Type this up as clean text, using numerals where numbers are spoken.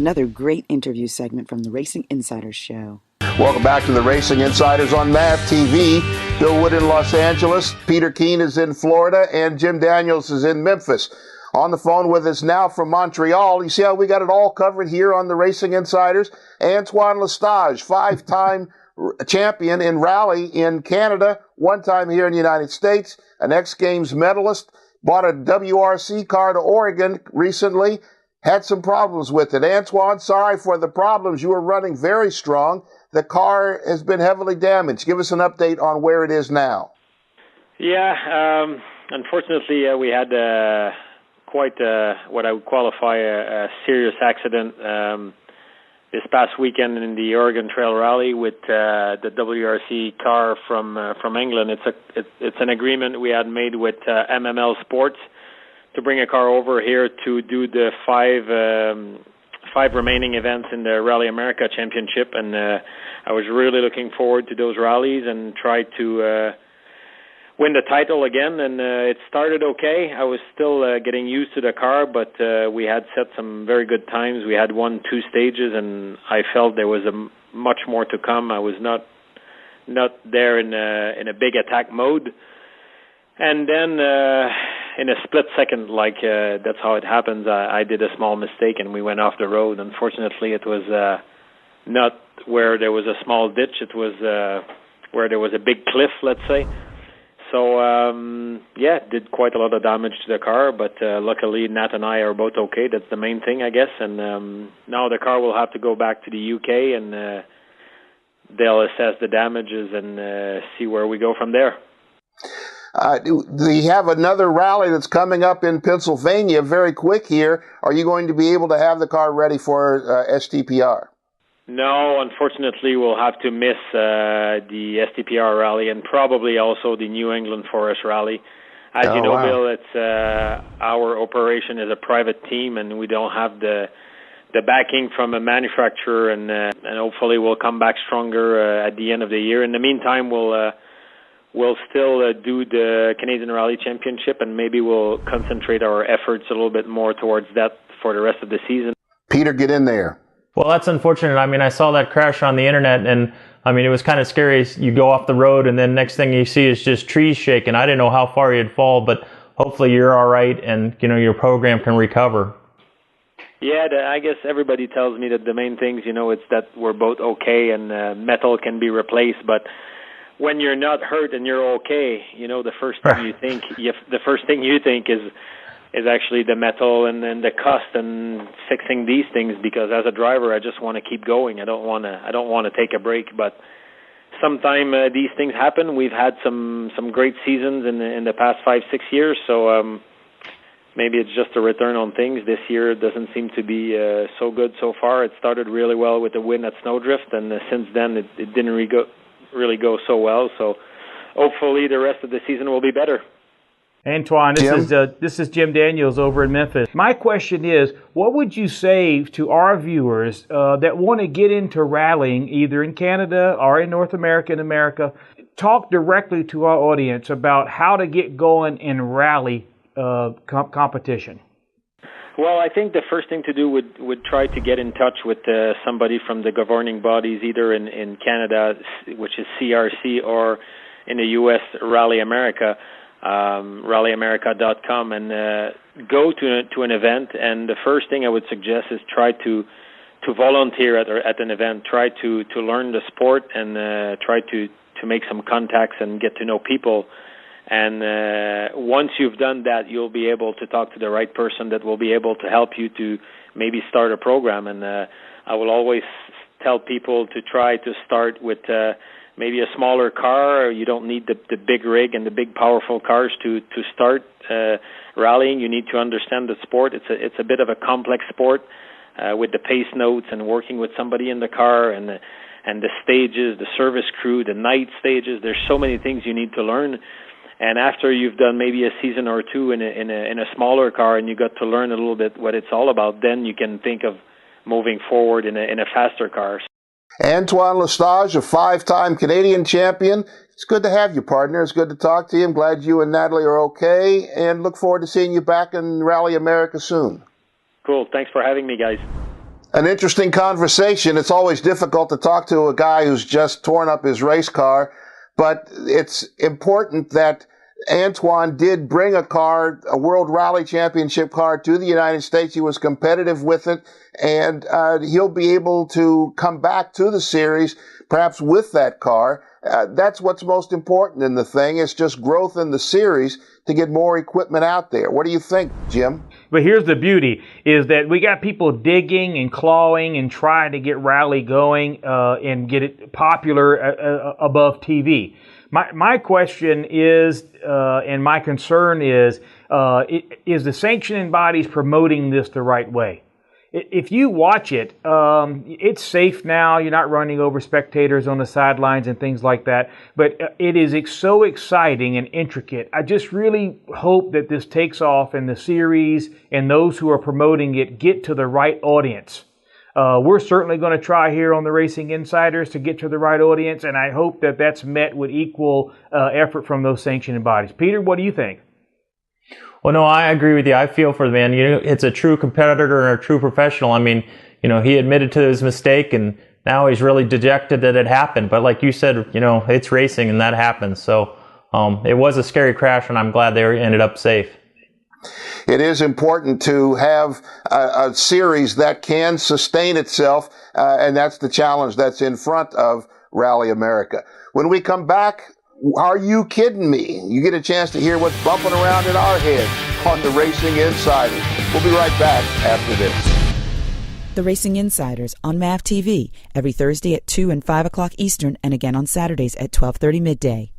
Another great interview segment from the Racing Insiders Show. Welcome back to the Racing Insiders on MAV TV. Bill Wood in Los Angeles, Peter Keane is in Florida, and Jim Daniels is in Memphis. On the phone with us now from Montreal. You see how we got it all covered here on the Racing Insiders? Antoine L'Estage, five-time champion in rally in Canada, one time here in the United States, an X Games medalist, bought a WRC car to Oregon recently, had some problems with it. Antoine, sorry for the problems. You were running very strong. The car has been heavily damaged. Give us an update on where it is now. Yeah, unfortunately, we had quite what I would qualify a serious accident this past weekend in the Oregon Trail Rally with the WRC car from England. It's an agreement we had made with MML Sports to bring a car over here to do the five remaining events in the Rally America Championship, and I was really looking forward to those rallies and try to win the title again, and it started okay. I was still getting used to the car, but we had set some very good times. We had won 2 stages, and I felt there was much more to come. I was not there in a big attack mode. And then in a split second, like that's how it happens, I did a small mistake and we went off the road. Unfortunately, it was not where there was a small ditch. It was where there was a big cliff, let's say. So, yeah, did quite a lot of damage to the car, but luckily Nat and I are both okay. That's the main thing, I guess. And now the car will have to go back to the UK and they'll assess the damages and see where we go from there. We have another rally that's coming up in Pennsylvania very quick here. Are you going to be able to have the car ready for STPR? No, unfortunately, we'll have to miss the STPR rally and probably also the New England Forest Rally. As you know, wow. Bill, it's our operation is a private team, and we don't have the backing from a manufacturer, and hopefully we'll come back stronger at the end of the year. In the meantime, we'll still do the Canadian Rally Championship, and maybe we'll concentrate our efforts a little bit more towards that for the rest of the season. Peter, get in there. Well, that's unfortunate. I mean, I saw that crash on the internet, and I mean, it was kind of scary. You go off the road, and then next thing you see is just trees shaking. I didn't know how far you'd fall, but hopefully you're all right, and your program can recover. Yeah, I guess everybody tells me that the main things, it's that we're both okay, and metal can be replaced, but when you're not hurt and you're okay, the first thing you think is actually the metal and then the cost and fixing these things, because as a driver I just want to keep going. I don't want to take a break, but sometime these things happen. We've had some great seasons in the past 5-6 years, so maybe it's just a return on things. This year doesn't seem to be so good so far. It started really well with the win at Snowdrift, and since then it didn't really go so well. So hopefully the rest of the season will be better. Antoine, this is Jim Daniels over in Memphis. My question is, what would you say to our viewers that want to get into rallying either in Canada or in North America and America? Talk directly to our audience about how to get going in rally competition. Well, I think the first thing to do would try to get in touch with somebody from the governing bodies, either in Canada, which is CRC, or in the U.S., Rally America, rallyamerica.com, and go to an event. And the first thing I would suggest is try to volunteer at an event. Try to learn the sport and try to make some contacts and get to know people. And once you've done that, you'll be able to talk to the right person that will be able to help you to maybe start a program. And I will always tell people to try to start with maybe a smaller car. You don't need the big rig and the big powerful cars to start rallying. You need to understand the sport. It's a bit of a complex sport with the pace notes and working with somebody in the car and the stages, the service crew, the night stages. There's so many things you need to learn. And after you've done maybe a season or two in a smaller car and you got to learn a little bit what it's all about, then you can think of moving forward in a faster car. Antoine L'Estage, a 5-time Canadian champion. It's good to have you, partner. It's good to talk to you. I'm glad you and Natalie are okay, and look forward to seeing you back in Rally America soon. Cool. Thanks for having me, guys. An interesting conversation. It's always difficult to talk to a guy who's just torn up his race car, but it's important that Antoine did bring a car, a World Rally Championship car, to the United States. He was competitive with it, and he'll be able to come back to the series, perhaps with that car. That's what's most important in the thing. It's just growth in the series to get more equipment out there. What do you think, Jim? But here's the beauty, is that we got people digging and clawing and trying to get rally going and get it popular above TV. My question is, and my concern is the sanctioning bodies promoting this the right way? If you watch it, it's safe now. You're not running over spectators on the sidelines and things like that. But it is so exciting and intricate. I just really hope that this takes off in the series and those who are promoting it get to the right audience. We're certainly going to try here on the Racing Insiders to get to the right audience, and I hope that that's met with equal effort from those sanctioning bodies. Peter, what do you think? Well, no, I agree with you. I feel for the man. It's a true competitor and a true professional. I mean, he admitted to his mistake, and now he's really dejected that it happened. But like you said, it's racing, and that happens. So it was a scary crash, and I'm glad they ended up safe. It is important to have a series that can sustain itself, and that's the challenge that's in front of Rally America. When we come back, are you kidding me? You get a chance to hear what's bumping around in our heads on the Racing Insiders. We'll be right back after this. The Racing Insiders on MAV TV every Thursday at 2 and 5 o'clock Eastern, and again on Saturdays at 12:30 midday.